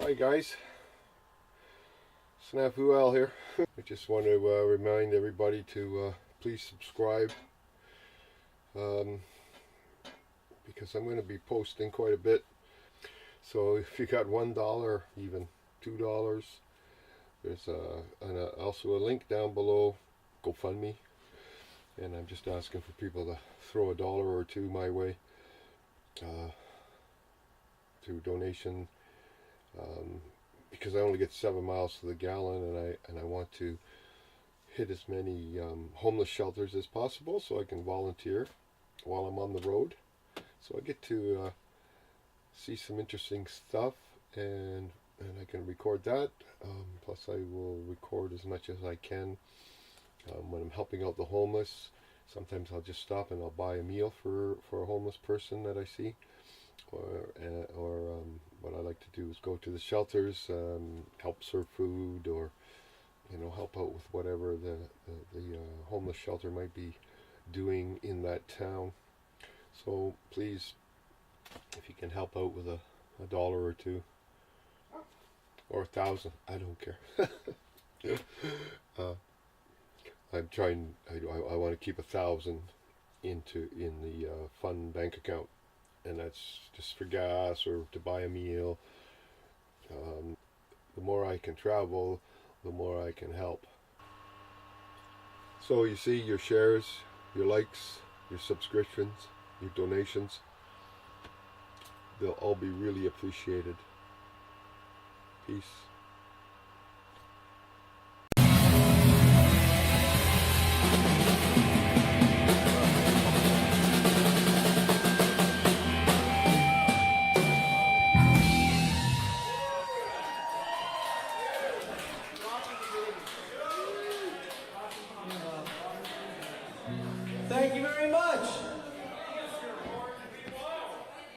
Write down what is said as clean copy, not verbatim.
Hi guys, Snafu Al here. I just want to remind everybody to please subscribe, because I'm going to be posting quite a bit. So if you got $1, even $2, there's also a link down below, GoFundMe, and I'm just asking for people to throw $1 or $2 my way through donation. Because I only get 7 miles to the gallon, and I want to hit as many homeless shelters as possible, so I can volunteer while I'm on the road. So I get to see some interesting stuff, and I can record that. Plus, I will record as much as I can when I'm helping out the homeless. Sometimes I'll just stop and I'll buy a meal for a homeless person that I see. Or what I like to do is go to the shelters, help serve food, or help out with whatever the homeless shelter might be doing in that town. So please, if you can help out with $1 or $2 or 1,000, I don't care. I'm trying. I want to keep 1,000 in the fund bank account. And that's just for gas or to buy a meal. The more I can travel, the more I can help. So you see, your shares, your likes, your subscriptions, your donations, they'll all be really appreciated. Peace.